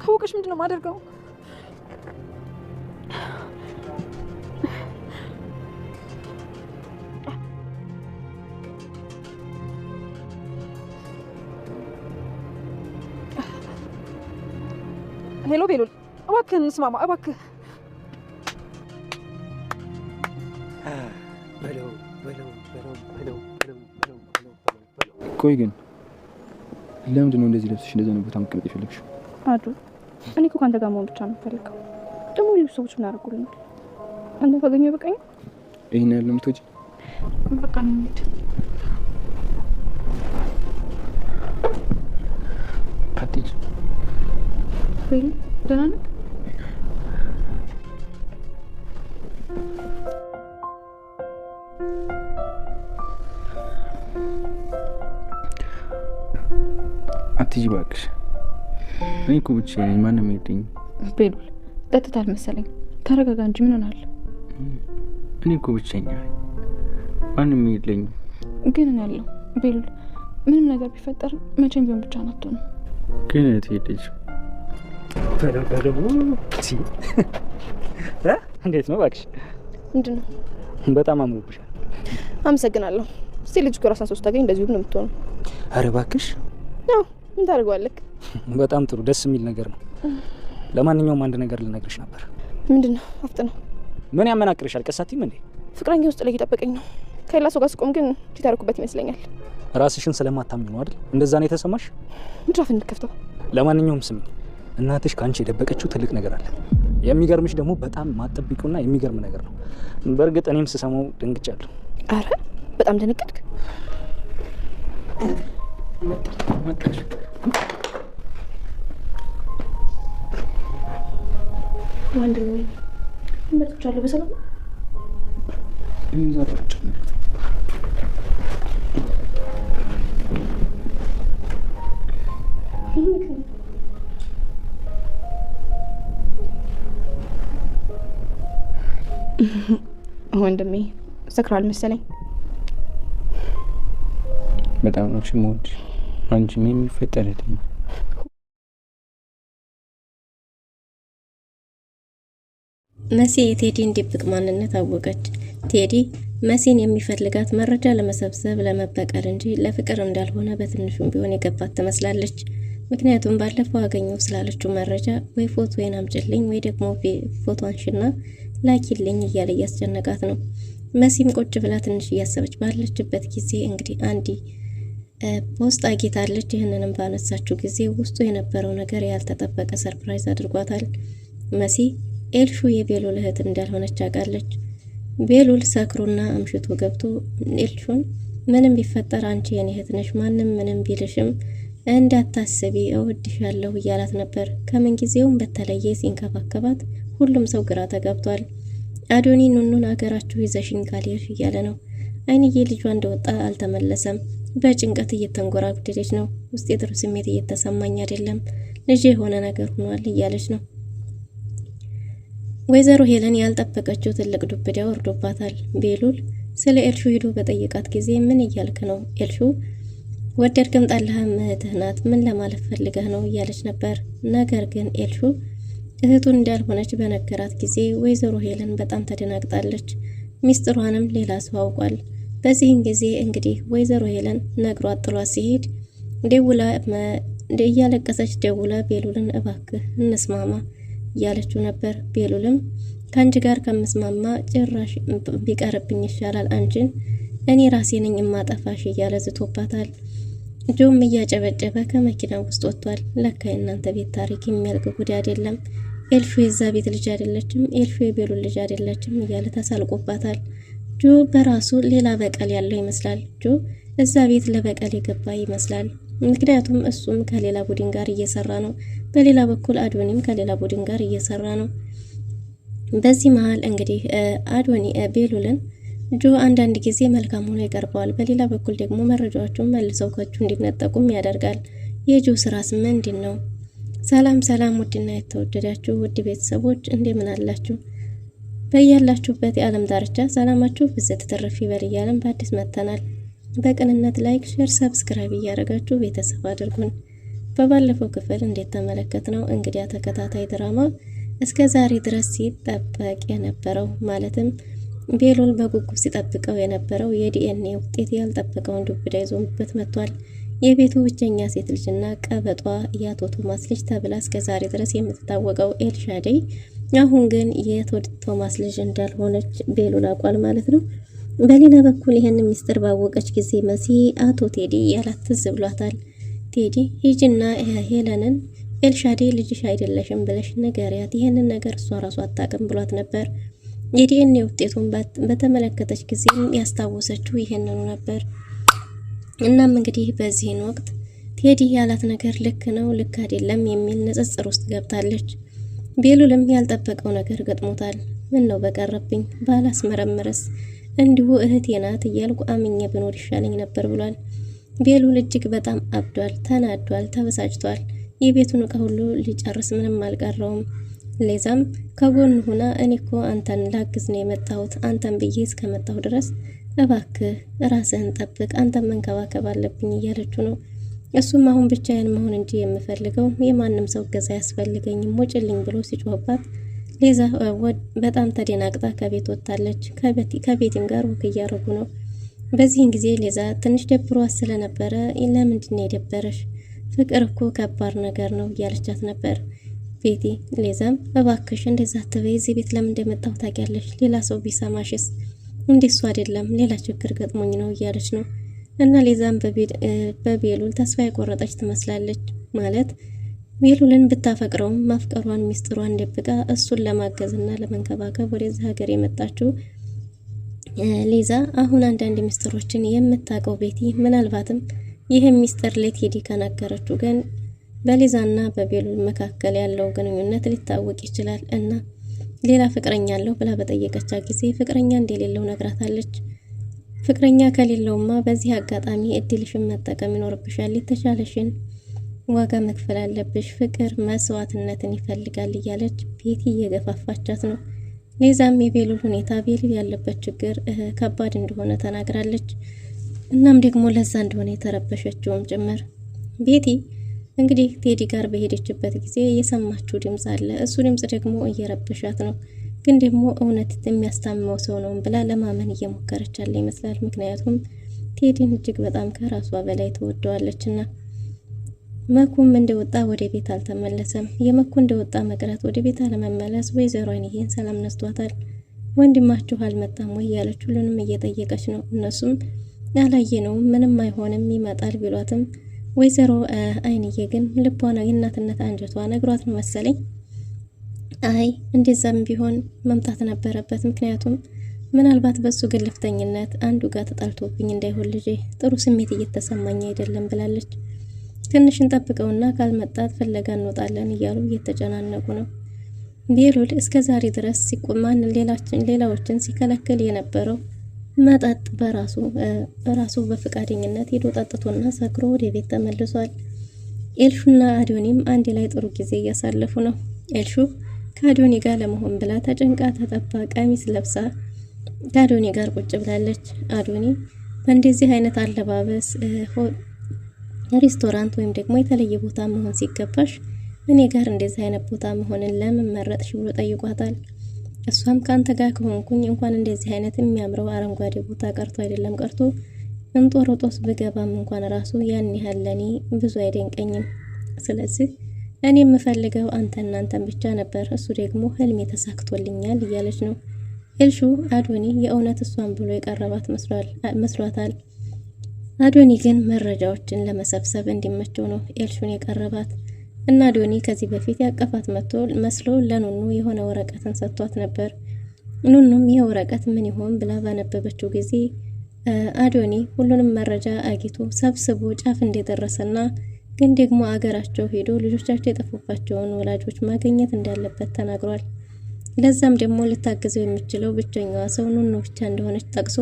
ካወቀሽ ምንድነው ማደርገው? ሄሎ ቤሉል፣ እባክህ እንስማማ እባክህ። ቆይ ግን ለምንድን ነው እንደዚህ ለብሰሽ እንደዛ ነው ቦታ መቀመጥ የፈለግሽው? አዱ እኔ እኮ ካንተ ጋር መሆን ብቻ ነው የምፈልገው። ደግሞ ሌሎች ሰዎች ምን አደረጉልኛል? አንተ ካገኘሁ በቃኝ። ይሄን ያህል ነው የምትወጪ? በቃ እንሂድ። አትሂጂ። ቤሉ ደህና ነህ? አትሂጂ እባክሽ። እኔ እኮ ብቻዬን ነኝ፣ ማንም የለኝም። ቤሉል ጠጥተሃል መሰለኝ። ተረጋጋ እንጂ ምን ሆናል? እኔ እኮ ብቻዬን ነኝ፣ ማንም የለኝም። ግን እኔ ያለው ቤሉል፣ ምንም ነገር ቢፈጠር መቼም ቢሆን ብቻ ናቸው ነው። ግን ትሄደች እንዴት ነው እባክሽ? ምንድን ነው? በጣም አምሮብሻል። አመሰግናለሁ። እስቲ ልጅ እኮ ራሷን ሶስት ታገኝ እንደዚሁ ነው የምትሆነው። አረ እባክሽ። አዎ ምን ታደርገዋለህ? በጣም ጥሩ ደስ የሚል ነገር ነው። ለማንኛውም አንድ ነገር ልነግርሽ ነበር። ምንድን ነው? አፍጥነው። ምን ያመናቅርሻል? ቀሳቲም እንዴ? ፍቅረኛ ውስጥ ላይ እየጠበቀኝ ነው። ከሌላ ሰው ጋር ስቆም ግን ትታርኩበት ይመስለኛል። ራስሽን ስለማታምኚ ነው አይደል? እንደዛ ነው የተሰማሽ? ምድራፍ እንከፍተው። ለማንኛውም ስሚ፣ እናትሽ ካንቺ የደበቀችው ትልቅ ነገር አለ። የሚገርምሽ ደግሞ በጣም ማጠብቂውና የሚገርም ነገር ነው። በእርግጥ እኔም ስሰማው ደንግጫለሁ። አረ በጣም ደነገጥክ? ወንድሜ መጥቻለሁ። በሰላም ወንድሜ ሰክራል መሰለኝ። በጣም ነው የምወድሽ። አንቺ ምን የሚፈጠር አይደለም። መሲ የቴዲን ድብቅ ማንነት አወቀች። ቴዲ መሲን የሚፈልጋት መረጃ ለመሰብሰብ ለመበቀል እንጂ ለፍቅር እንዳልሆነ በትንሹም ቢሆን የገባት ትመስላለች። ምክንያቱም ባለፈው አገኘው ስላለችው መረጃ ወይ ፎቶዬን አምጪልኝ ወይ ደግሞ ፎቶ አንሺና ላኪልኝ እያለ እያስጨነቃት ነው። መሲም ቁጭ ብላ ትንሽ እያሰበች ባለችበት ጊዜ እንግዲህ አንዲ ፖስት አግኝታለች። ይህንንም ባነሳችው ጊዜ ውስጡ የነበረው ነገር ያልተጠበቀ ሰርፕራይዝ አድርጓታል። መሲ ኤልሹ የቤሉል እህት እንዳልሆነች አውቃለች። ቤሉል ሰክሩና አምሽቶ ገብቶ ኤልሹን ምንም ቢፈጠር አንቺ የኔ እህት ነሽ፣ ማንም ምንም ቢልሽም እንዳታስቢ እወድሻለሁ እያላት ነበር። ከምን ጊዜውም በተለየ ሲንከባከባት ሁሉም ሰው ግራ ተጋብቷል። አዶኒ ኑኑን አገራችሁ ይዘሽኝ ካልሄድሽ እያለ ነው። አይንዬ ልጇ እንደወጣ አልተመለሰም። በጭንቀት እየተንጎራጉደች ነው። ውስጥ የጥሩ ስሜት እየተሰማኝ አይደለም፣ ልጅ የሆነ ነገር ሆኗል እያለች ነው። ወይዘሮ ሄለን ያልጠበቀችው ትልቅ ዱብዳ ወርዶባታል። ቤሉል ስለ ኤልሹ ሄዶ በጠየቃት ጊዜ ምን እያልክ ነው? ኤልሹ ወደድክም ጠላህም እህትህ ናት፣ ምን ለማለት ፈልገህ ነው እያለች ነበር። ነገር ግን ኤልሹ እህቱን እንዳልሆነች በነገራት ጊዜ ወይዘሮ ሄለን በጣም ተደናግጣለች። ሚስጥሯንም ሌላ ሰው አውቋል። በዚህን ጊዜ እንግዲህ ወይዘሮ ሄለን ነግሯት ጥሏት ሲሄድ ደውላ እያለቀሰች ደውላ ቤሉልን እባክህ እንስማማ እያለችው ነበር። ቤሉልም ከአንቺ ጋር ከምስማማ ጭራሽ ቢቀርብኝ ይሻላል፣ አንቺን እኔ ራሴ ነኝ የማጠፋሽ እያለ ዝቶባታል። ጆም እያጨበጨበ ከመኪና ውስጥ ወጥቷል። ለካ የእናንተ ቤት ታሪክ የሚያልቅ ጉድ አይደለም። ኤልሹ የዛ ቤት ልጅ አይደለችም፣ ኤልሹ የቤሉል ልጅ አይደለችም እያለ ተሳልቆባታል። ጆ በራሱ ሌላ በቀል ያለው ይመስላል። ጆ እዛ ቤት ለበቀል የገባ ይመስላል። ምክንያቱም እሱም ከሌላ ቡድን ጋር እየሰራ ነው። በሌላ በኩል አዶኒም ከሌላ ቡድን ጋር እየሰራ ነው። በዚህ መሀል እንግዲህ አዶኒ ቤሉልን ጆ አንዳንድ ጊዜ መልካም ሆኖ ይቀርበዋል፣ በሌላ በኩል ደግሞ መረጃዎቹን መልሰው ከእጁ እንዲነጠቁም ያደርጋል። የጆ ስራስ ምንድን ነው? ሰላም ሰላም፣ ውድና የተወደዳችሁ ውድ ቤተሰቦች እንደምን አላችሁ? በያላችሁበት የዓለም ዳርቻ ሰላማችሁ ብዝት ትርፍ ይበል እያለን በአዲስ መጥተናል። በቅንነት ላይክ፣ ሼር፣ ሰብስክራይብ እያደረጋችሁ ቤተሰብ አድርጉን። በባለፈው ክፍል እንዴት ተመለከትነው እንግዲያ ተከታታይ ድራማ እስከ ዛሬ ድረስ ሲጠበቅ የነበረው ማለትም ቤሉል በጉጉት ሲጠብቀው የነበረው የዲኤንኤ ውጤት ያልጠበቀውን ዱብዳ ይዞበት መጥቷል። የቤቱ ብቸኛ ሴት ልጅና ቀበጧ የአቶ ቶማስ ልጅ ተብላ እስከ ዛሬ ድረስ የምትታወቀው ኤልሻዴይ አሁን ግን ቶማስ ልጅ እንዳልሆነች ቤሉል አውቋል ማለት ነው። በሌላ በኩል ይህን ሚስጥር ባወቀች ጊዜ መሲ አቶ ቴዲ ያላት ትዝ ብሏታል። ቴዲ ሂጂና ሄለንን ኤልሻዴይ ልጅሽ አይደለሽም ብለሽ ንገሪያት፣ ይህንን ነገር እሷ ራሷ አታውቅም ብሏት ነበር። የዲኤንኤ ውጤቱን በተመለከተች ጊዜ ያስታወሰችው ይህንኑ ነበር። እናም እንግዲህ በዚህን ወቅት ቴዲ ያላት ነገር ልክ ነው ልክ አይደለም የሚል ንጽጽር ውስጥ ገብታለች። ቤሉልም ያልጠበቀው ነገር ገጥሞታል። ምን ነው በቀረብኝ ባላስመረምርስ እንዲሁ እህቴ ናት እያልኩ አምኜ ብኖር ይሻለኝ ነበር ብሏል። ቤሉል እጅግ በጣም አብዷል፣ ተናዷል፣ ተበሳጭቷል። የቤቱን እቃ ሁሉ ሊጨርስ ምንም አልቀረውም። ሌዛም ከጎን ሆና እኔ እኮ አንተን ላግዝ ነው የመጣሁት፣ አንተን ብዬ እስከመጣሁ ድረስ እባክህ ራስህን ጠብቅ፣ አንተን መንከባከብ አለብኝ እያለችው ነው። እሱም አሁን ብቻዬን መሆን እንጂ የምፈልገው የማንም ሰው ገዛ ያስፈልገኝም ውጭልኝ ብሎ ሲጮህባት ሌዛ በጣም ተደናግጣ ከቤት ወጣለች። ከቤቲም ጋር ወክ እያደረጉ ነው። በዚህን ጊዜ ሌዛ ትንሽ ደብሯት ስለነበረ ለምንድን ነው የደበረሽ? ፍቅር እኮ ከባድ ነገር ነው እያለቻት ነበር ቤቲ። ሌዛም እባክሽ እንደዛ አትበይ፣ እዚህ ቤት ለምን እንደመጣሁ ታውቂያለሽ? ሌላ ሰው ቢሰማሽስ? እንደሱ አይደለም ሌላ ችግር ገጥሞኝ ነው እያለች ነው። እና ሌዛም በቤሉል ተስፋ የቆረጠች ትመስላለች። ማለት ቤሉልን ብታፈቅረውም ማፍቀሯን ሚስጥሯን ደብቃ እሱን ለማገዝና ለመንከባከብ ወደዚህ ሀገር የመጣችው ሌዛ አሁን አንዳንድ ሚስጥሮችን የምታውቀው ቤቲ ምናልባትም ይህም ሚስጥር ለቴዲ ከናገረችው ግን በሌዛና በቤሉል መካከል ያለው ግንኙነት ሊታወቅ ይችላል እና ሌላ ፍቅረኛ አለው ብላ በጠየቀቻ ጊዜ ፍቅረኛ እንደሌለው ነግራታለች። ፍቅረኛ ከሌለውማ በዚህ አጋጣሚ እድልሽን መጠቀም ይኖርብሻል፣ የተሻለሽን ዋጋ መክፈል አለብሽ፣ ፍቅር መስዋዕትነትን ይፈልጋል እያለች ቤቲ እየገፋፋቻት ነው። ሌዛም የቤሉል ሁኔታ ቤሉል ያለበት ችግር ከባድ እንደሆነ ተናግራለች። እናም ደግሞ ለዛ እንደሆነ የተረበሸችውም ጭምር ቤቲ እንግዲህ ቴዲ ጋር በሄደችበት ጊዜ የሰማችው ድምጽ አለ። እሱ ድምጽ ደግሞ እየረበሻት ነው። ግን ደግሞ እውነት የሚያስታምመው ሰው ነው ብላ ለማመን እየሞከረች ያለ ይመስላል። ምክንያቱም ቴዲን እጅግ በጣም ከራሷ በላይ ተወደዋለችና። መኩም እንደወጣ ወደ ቤት አልተመለሰም። የመኩ እንደወጣ መቅረት ወደ ቤት አለመመለስ ወይዘሮ አይንዬን ሰላም ነስቷታል። ወንድማችሁ አልመጣም ወይ ያለች ሁሉንም እየጠየቀች ነው። እነሱም አላየነውም ምንም አይሆንም ይመጣል ቢሏትም ወይዘሮ አይንዬ ግን ልቧና የእናትነት አንጀቷ ነግሯት ነው መሰለኝ አይ እንደዛም ቢሆን መምጣት ነበረበት፣ ምክንያቱም ምናልባት በሱ ግልፍተኝነት አንዱ ጋር ተጣልቶብኝ እንዳይሆን ልጄ ጥሩ ስሜት እየተሰማኝ አይደለም ብላለች። ትንሽ እንጠብቀውና ካልመጣት ፍለጋ እንወጣለን እያሉ እየተጨናነቁ ነው። ቤሉል እስከ ዛሬ ድረስ ሲቆማን ሌላዎችን ሲከለክል የነበረው መጠጥ በራሱ በፍቃደኝነት ሄዶ ጠጥቶና ሰክሮ ወደ ቤት ተመልሷል። ኤልሹና አዶኒም አንድ ላይ ጥሩ ጊዜ እያሳለፉ ነው። ኤልሹ ከአዶኒ ጋር ለመሆን ብላ ተጨንቃ ተጠባ ቀሚስ ለብሳ ከአዶኒ ጋር ቁጭ ብላለች። አዶኒ በእንደዚህ አይነት አለባበስ ሬስቶራንት ወይም ደግሞ የተለየ ቦታ መሆን ሲገባሽ እኔ ጋር እንደዚህ አይነት ቦታ መሆንን ለምን መረጥሽ ብሎ ጠይቋታል። እሷም ካንተ ጋር ከሆንኩኝ እንኳን እንደዚህ አይነት የሚያምረው አረንጓዴ ቦታ ቀርቶ አይደለም ቀርቶ እንጦሮጦስ ብገባም እንኳን ራሱ ያን ያህል ለኔ ብዙ አይደንቀኝም። ስለዚህ እኔ የምፈልገው አንተን ብቻ ነበር፣ እሱ ደግሞ ህልሜ ተሳክቶልኛል እያለች ነው። ኤልሹ አዶኒ የእውነት እሷን ብሎ የቀረባት መስሏታል። አዶኒ ግን መረጃዎችን ለመሰብሰብ እንዲመቸው ነው ኤልሹን የቀረባት እና አዶኒ ከዚህ በፊት ያቀፋት መስሎ ለኑኑ የሆነ ወረቀትን ሰጥቷት ነበር። ኑኑም ይህ ወረቀት ምን ይሆን ብላ ባነበበችው ጊዜ አዶኒ ሁሉንም መረጃ አግኝቶ ሰብስቦ ጫፍ እንደደረሰና ግን ደግሞ አገራቸው ሄዶ ልጆቻቸው የጠፉባቸውን ወላጆች ማግኘት እንዳለበት ተናግሯል። ለዛም ደግሞ ልታግዘው የምችለው ብቸኛዋ ሰው ኑኑ ብቻ እንደሆነች ጠቅሶ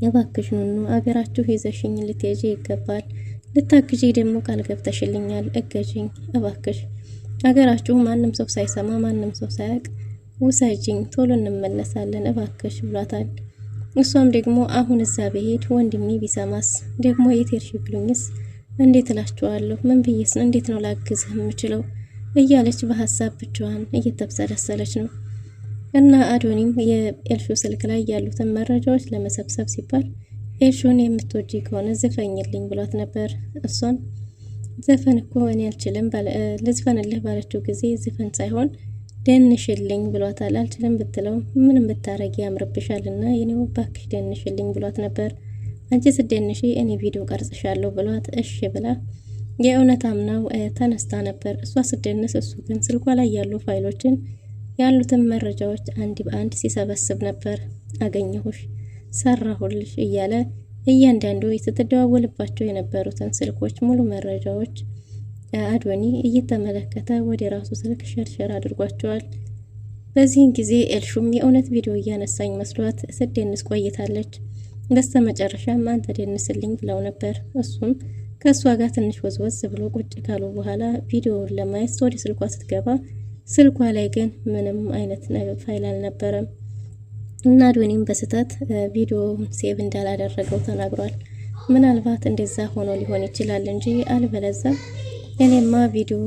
እባክሽ ኑኑ አገራችሁ ይዘሽኝ ልትሄጂ ይገባል፣ ልታግዢ ደግሞ ቃል ገብተሽልኛል፣ እገዥኝ እባክሽ፣ አገራችሁ ማንም ሰው ሳይሰማ ማንም ሰው ሳያውቅ ውሰጂኝ፣ ቶሎ እንመለሳለን እባክሽ ብሏታል። እሷም ደግሞ አሁን እዛ ብሄድ ወንድሜ ቢሰማስ ደግሞ የት ሄድሽ ብሉኝስ እንዴት እላችኋለሁ? ምን ብዬስ ነው? እንዴት ነው ላግዝህ የምችለው? እያለች በሀሳብ ብቻዋን እየተብሰለሰለች ነው። እና አዶኒም የኤልሹ ስልክ ላይ ያሉትን መረጃዎች ለመሰብሰብ ሲባል ኤልሹን የምትወጂ ከሆነ ዝፈኝልኝ ብሏት ነበር። እሷም ዘፈን እኮ እኔ አልችልም ልዝፈንልህ ባለችው ጊዜ ዝፈን ሳይሆን ደንሽልኝ ብሏታል። አልችልም ብትለው ምንም ብታረጊ ያምርብሻልና የኔው ባክሽ ደንሽልኝ ብሏት ነበር። አንቺ ስደንሺ እኔ ቪዲዮ ቀርጽሻለሁ ብሏት እሺ ብላ የእውነት አምናው ተነስታ ነበር። እሷ ስደንስ እሱ ግን ስልኳ ላይ ያሉ ፋይሎችን ያሉትን መረጃዎች አንድ በአንድ ሲሰበስብ ነበር። አገኘሁሽ፣ ሰራሁልሽ እያለ እያንዳንዱ ስትደዋወልባቸው የነበሩትን ስልኮች ሙሉ መረጃዎች አዶኒ እየተመለከተ ወደ ራሱ ስልክ ሸርሸር አድርጓቸዋል። በዚህን ጊዜ ኤልሹም የእውነት ቪዲዮ እያነሳኝ መስሏት ስደንስ ቆይታለች። በስተመጨረሻም አንተ ደንስልኝ ብለው ነበር። እሱም ከእሷ ጋር ትንሽ ወዝወዝ ብሎ ቁጭ ካሉ በኋላ ቪዲዮውን ለማየት ወደ ስልኳ ስትገባ ስልኳ ላይ ግን ምንም አይነት ፋይል አልነበረም እና አዶኒም በስተት ቪዲዮውን ሴቭ እንዳላደረገው ተናግሯል። ምናልባት እንደዛ ሆኖ ሊሆን ይችላል እንጂ አልበለዛ እኔማ ቪዲዮ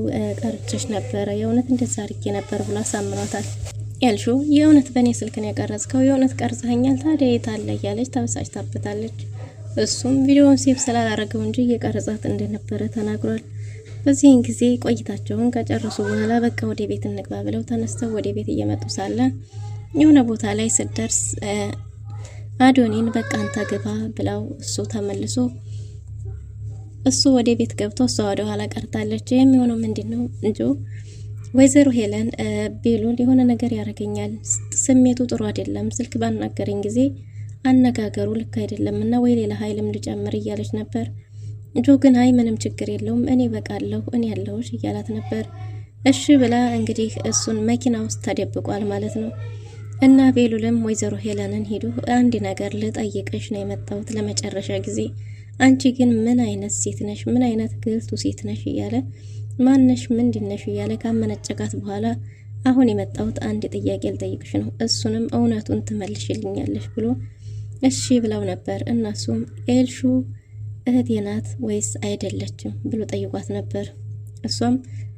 ቀርጬሽ ነበረ የእውነት እንደዛ አድርጌ ነበር ብላ ሳምኗታል። ኤልሹ የእውነት በእኔ ስልክ ነው የቀረጽከው? የእውነት ቀርጸኸኛል? ታዲያ የት አለ? እያለች ታበሳጭታበታለች። እሱም ቪዲዮውን ሴቭ ስላላረገው እንጂ እየቀረጻት እንደነበረ ተናግሯል። በዚህን ጊዜ ቆይታቸውን ከጨረሱ በኋላ በቃ ወደ ቤት እንግባ ብለው ተነስተው ወደ ቤት እየመጡ ሳለ የሆነ ቦታ ላይ ስደርስ አዶኒን በቃ አንተ ግባ ብለው እሱ ተመልሶ እሱ ወደ ቤት ገብቶ እሷ ወደ ኋላ ቀርታለች። የሚሆነው ምንድነው እንጂ ወይዘሮ ሄለን ቤሉል የሆነ ነገር ያደርገኛል፣ ስሜቱ ጥሩ አይደለም፣ ስልክ ባናገረኝ ጊዜ አነጋገሩ ልክ አይደለም እና ወይ ሌላ ኃይልም ልጨምር እያለች ነበር። ጆ ግን አይ ምንም ችግር የለውም እኔ በቃለሁ እኔ ያለሁሽ እያላት ነበር። እሺ ብላ እንግዲህ እሱን መኪና ውስጥ ተደብቋል ማለት ነው። እና ቤሉልም ወይዘሮ ሄለንን ሄዱ አንድ ነገር ልጠይቅሽ ነው የመጣሁት ለመጨረሻ ጊዜ፣ አንቺ ግን ምን አይነት ሴት ነሽ? ምን አይነት ግልቱ ሴት ነሽ? እያለ ማነሽ ምንድነሽ እያለ ካመነጨቃት በኋላ አሁን የመጣሁት አንድ ጥያቄ ልጠይቅሽ ነው፣ እሱንም እውነቱን ትመልሽልኛለሽ ብሎ እሺ ብለው ነበር። እናሱም ኤልሹ እህቴ ናት ወይስ አይደለችም ብሎ ጠይቋት ነበር። እሷም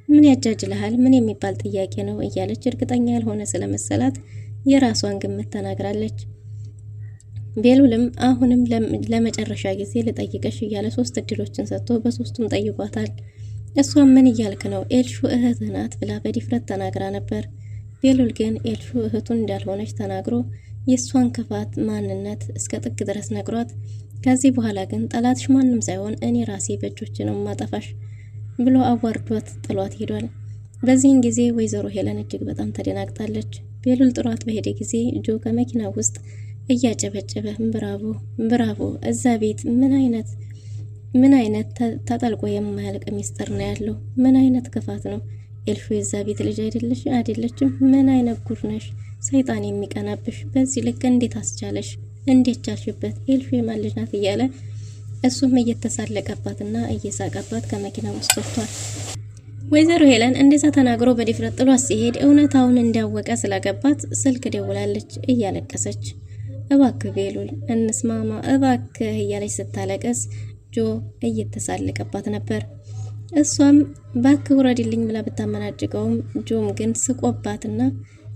ምን ያጃጅልሃል? ምን የሚባል ጥያቄ ነው እያለች እርግጠኛ ያልሆነ ስለመሰላት የራሷን ግምት ተናግራለች። ቤሉልም አሁንም ለመጨረሻ ጊዜ ልጠይቅሽ እያለ 3 እድሎችን ሰጥቶ በሶስቱም ጠይቋታል። እሷም ምን እያልክ ነው? ኤልሹ እህት ናት ብላ በድፍረት ተናግራ ነበር። ቤሉል ግን ኤልሹ እህቱን እንዳልሆነች ተናግሮ የእሷን ክፋት ማንነት እስከ ጥግ ድረስ ነግሯት ከዚህ በኋላ ግን ጠላትሽ ማንም ሳይሆን እኔ ራሴ በእጆች ነው ማጠፋሽ ብሎ አዋርዷት ጥሏት ሄዷል። በዚህን ጊዜ ወይዘሮ ሄለን እጅግ በጣም ተደናግጣለች። ቤሉል ጥሯት በሄደ ጊዜ ጆ ከመኪና ውስጥ እያጨበጨበ ብራቮ ብራቮ፣ እዛ ቤት ምን አይነት ተጠልቆ የማያልቅ ሚስጥር ነው ያለው? ምን አይነት ክፋት ነው? ኤልሹ የዛ ቤት ልጅ አይደለችም? ምን አይነት ጉር ነሽ? ሰይጣን የሚቀናብሽ በዚህ ልክ እንዴት አስቻለሽ? እንዴት ቻልሽበት? ኤልሹ የማን ልጅ ናት? እያለ እሱም እየተሳለቀባትና እየሳቀባት ከመኪና ውስጥ ወጥቷል። ወይዘሮ ሄለን እንደዛ ተናግሮ በድፍረት ጥሏት ሲሄድ እውነታውን እንዳወቀ ስለገባት ስልክ ደውላለች እያለቀሰች። እባክህ ቤሉል እንስማማ እባክህ እያለች ስታለቀስ ጆ እየተሳለቀባት ነበር። እሷም ባክህ ውረድልኝ ብላ ብታመናጭቀውም ጆም ግን ስቆባትና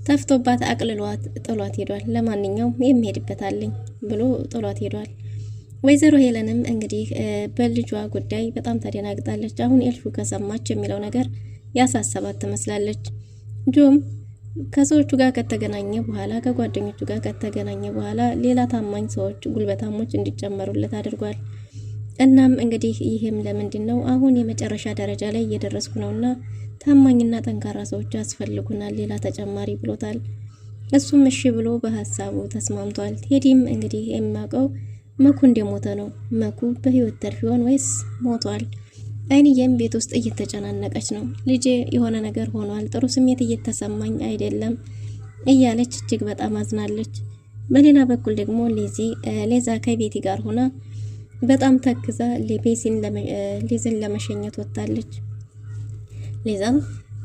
ተፍቶባት አቅልሏት ጥሏት ሄዷል። ለማንኛውም የሚሄድበት አለኝ ብሎ ጥሏት ሄዷል። ወይዘሮ ሄለንም እንግዲህ በልጇ ጉዳይ በጣም ተደናግጣለች። አሁን ኤልሹ ከሰማች የሚለው ነገር ያሳሰባት ትመስላለች። ጆም ከሰዎቹ ጋር ከተገናኘ በኋላ ከጓደኞቹ ጋር ከተገናኘ በኋላ ሌላ ታማኝ ሰዎች ጉልበታሞች እንዲጨመሩለት አድርጓል። እናም እንግዲህ ይህም ለምንድን ነው አሁን የመጨረሻ ደረጃ ላይ እየደረስኩ ነውና ታማኝና ጠንካራ ሰዎች ያስፈልጉናል ሌላ ተጨማሪ ብሎታል። እሱም እሺ ብሎ በሀሳቡ ተስማምቷል። ቴዲም እንግዲህ የሚያውቀው መኩ እንደሞተ ነው። መኩ በህይወት ተርፍ ይሆን ወይስ ሞቷል? አይንዬም ቤት ውስጥ እየተጨናነቀች ነው። ልጄ የሆነ ነገር ሆኗል፣ ጥሩ ስሜት እየተሰማኝ አይደለም እያለች እጅግ በጣም አዝናለች። በሌላ በኩል ደግሞ ሌዛ ከቤቲ ጋር ሆና በጣም ተክዛ ሊዝን ለመሸኘት ወጣለች። ሌዛም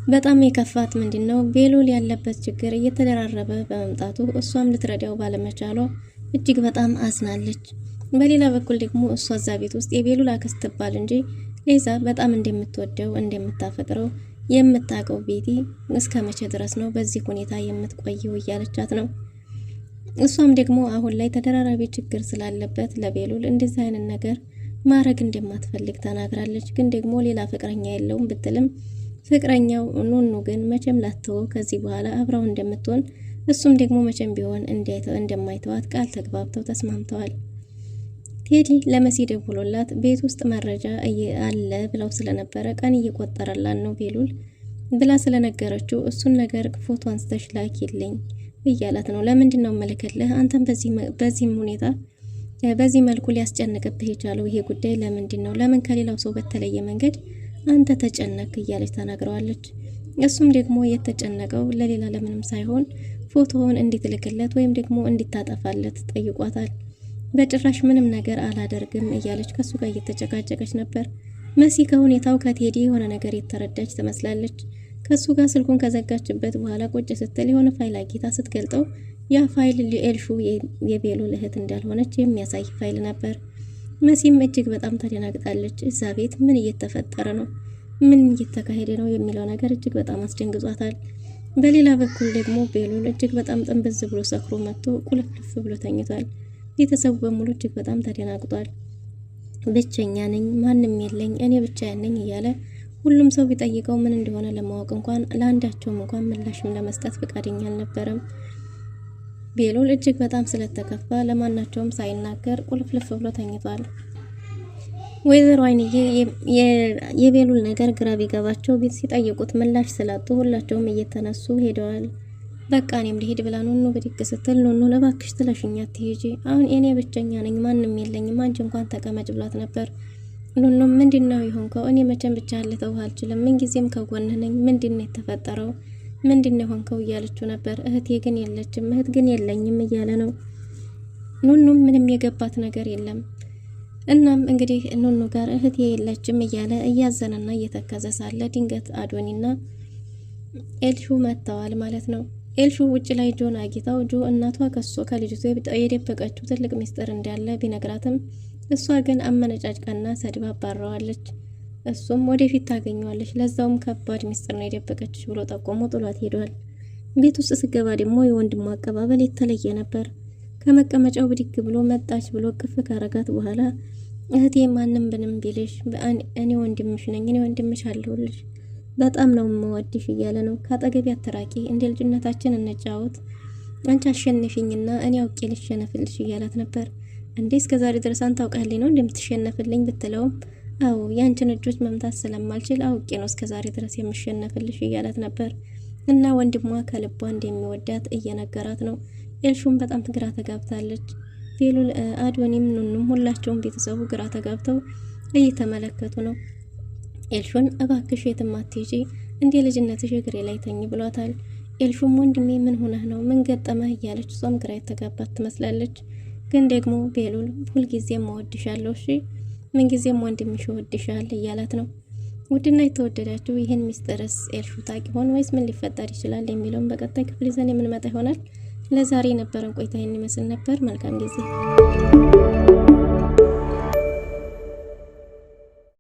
በጣም የከፋት ምንድነው ቤሉል ያለበት ችግር እየተደራረበ በመምጣቱ እሷም ልትረዳው ባለመቻሏ እጅግ በጣም አዝናለች። በሌላ በኩል ደግሞ እሷ እዛ ቤት ውስጥ የቤሉል አክስት ትባል እንጂ ቤዛ በጣም እንደምትወደው እንደምታፈቅረው የምታውቀው ቤቲ እስከ መቼ ድረስ ነው በዚህ ሁኔታ የምትቆየው እያለቻት ነው። እሷም ደግሞ አሁን ላይ ተደራራቢ ችግር ስላለበት ለቤሉል እንደዚህ አይነት ነገር ማድረግ እንደማትፈልግ ተናግራለች። ግን ደግሞ ሌላ ፍቅረኛ የለውም ብትልም ፍቅረኛው ኑኑ ግን መቼም ላትተወው ከዚህ በኋላ አብራው እንደምትሆን እሱም ደግሞ መቼም ቢሆን እንደማይተዋት ቃል ተግባብተው ተስማምተዋል። ቴዲ ለመሲ ደውሎላት ቤት ውስጥ መረጃ አለ ብለው ስለነበረ ቀን እየቆጠረላን ነው ቤሉል ብላ ስለነገረችው እሱን ነገር ፎቶ አንስተሽ ላኪልኝ እያላት ነው። ለምንድን ነው መለከልህ አንተም በዚህም ሁኔታ በዚህ መልኩ ሊያስጨንቅብህ የቻለው ይሄ ጉዳይ ለምንድን ነው? ለምን ከሌላው ሰው በተለየ መንገድ አንተ ተጨነቅ እያለች ተናግረዋለች። እሱም ደግሞ የተጨነቀው ለሌላ ለምንም ሳይሆን ፎቶውን እንድትልክለት ወይም ደግሞ እንድታጠፋለት ጠይቋታል። በጭራሽ ምንም ነገር አላደርግም እያለች ከሱ ጋር እየተጨቃጨቀች ነበር። መሲ ከሁኔታው ከቴዲ የሆነ ነገር የተረዳች ትመስላለች። ከሱ ጋር ስልኩን ከዘጋችበት በኋላ ቁጭ ስትል የሆነ ፋይል አግኝታ ስትገልጠው ያ ፋይል ኤልሹ የቤሉል እህት እንዳልሆነች የሚያሳይ ፋይል ነበር። መሲም እጅግ በጣም ተደናግጣለች። እዛ ቤት ምን እየተፈጠረ ነው? ምን እየተካሄደ ነው የሚለው ነገር እጅግ በጣም አስደንግጧታል። በሌላ በኩል ደግሞ ቤሉል እጅግ በጣም ጥንብዝ ብሎ ሰክሮ መጥቶ ቁልፍልፍ ብሎ ተኝቷል። ቤተሰቡ በሙሉ እጅግ በጣም ተደናግጧል። ብቸኛ ነኝ፣ ማንም የለኝ፣ እኔ ብቻዬን ነኝ እያለ ሁሉም ሰው ቢጠይቀው ምን እንደሆነ ለማወቅ እንኳን ለአንዳቸውም እንኳን ምላሽም ለመስጠት ፈቃደኛ አልነበረም። ቤሉል እጅግ በጣም ስለተከፋ ለማናቸውም ሳይናገር ቁልፍልፍ ብሎ ተኝቷል። ወይዘሮ አይንዬ የቤሉል ነገር ግራ ቢገባቸው ቤት ሲጠይቁት ምላሽ ስላጡ ሁላቸውም እየተነሱ ሄደዋል። በቃ እኔም ልሄድ ብላ ኑኑ ብድግ ስትል ኑኑ እባክሽ ጥለሽኝ አትሄጂ፣ አሁን እኔ ብቸኛ ነኝ፣ ማንም የለኝም፣ አንቺ እንኳን ተቀመጭ ብላት ነበር። ኑኑም ምንድነው የሆንከው? እኔ መቼም ብቻ ልተውህ አልችልም፣ ምንጊዜም ከጎንህ ነኝ፣ ምንድነው የተፈጠረው? ምንድነው የሆንከው እያለችው ነበር። እህቴ ግን የለችም፣ እህት ግን የለኝም እያለ ነው። ኑኑም ምንም የገባት ነገር የለም። እናም እንግዲህ ኑኑ ጋር እህቴ የለችም እያለ እያዘነና እየተከዘ ሳለ ድንገት አዶኒና ኤልሹ መጥተዋል ማለት ነው። ኤልሹ ውጭ ላይ ጆን አጊታው ጆ እናቷ ከልጅቷ የደበቀችው ትልቅ ሚስጥር እንዳለ ቢነግራትም እሷ ግን አመነጫጭቃና ሰድባ አባረዋለች። እሱም ወደፊት ታገኘዋለች፣ ለዛውም ከባድ ሚስጥር ነው የደበቀችሽ ብሎ ጠቆሞ ጥሏት ሄዷል። ቤት ውስጥ ስገባ ደግሞ የወንድሟ አቀባበል የተለየ ነበር። ከመቀመጫው ብድግ ብሎ መጣች ብሎ ቅፍ ካረጋት በኋላ እህቴ ማንም ብንም ቢልሽ እኔ ወንድምሽ ነኝ፣ እኔ ወንድምሽ አለሁልሽ፣ በጣም ነው የምወድሽ እያለ ነው። ከአጠገቤ አትራቂ፣ እንደ ልጅነታችን እንጫወት፣ አንቺ አሸንፊኝና እኔ አውቄ ልሸነፍልሽ እያላት ነበር። እንዴ እስከዛሬ ድረስ አንተ አውቃለኝ ነው እንደምትሸነፍልኝ ብትለውም አዎ ያንቺን እጆች መምታት ስለማልችል አውቄ ነው እስከዛሬ ድረስ የምሸነፍልሽ እያላት ነበር። እና ወንድሟ ከልቧ እንደሚወዳት እየነገራት ነው። ኤልሹም በጣም ግራ ተጋብታለች። ቤሉል፣ አዶኒም፣ ኑኑም ሁላቸውም ቤተሰቡ ግራ ተጋብተው እየተመለከቱ ነው። ኤልሹን እባክሽ የትም አትሄጂ፣ እንደ ልጅነትሽ እግሬ ላይ ተኝ ብሏታል። ኤልሹም ወንድሜ ምን ሆነህ ነው? ምን ገጠመህ? እያለች እሷም ግራ የተጋባት ትመስላለች። ግን ደግሞ ቤሉል ሁልጊዜም እወድሻለሁ፣ እሺ ምንጊዜም ወንድምሽ እወድሻል እያላት ነው። ውድና የተወደዳችሁ ይህን ሚስጥርስ ኤልሹ ታውቂ ሆን ወይስ ምን ሊፈጠር ይችላል የሚለውን በቀጣይ ክፍል ይዘን የምንመጣ ይሆናል። ለዛሬ የነበረን ቆይታ ይህን ይመስል ነበር። መልካም ጊዜ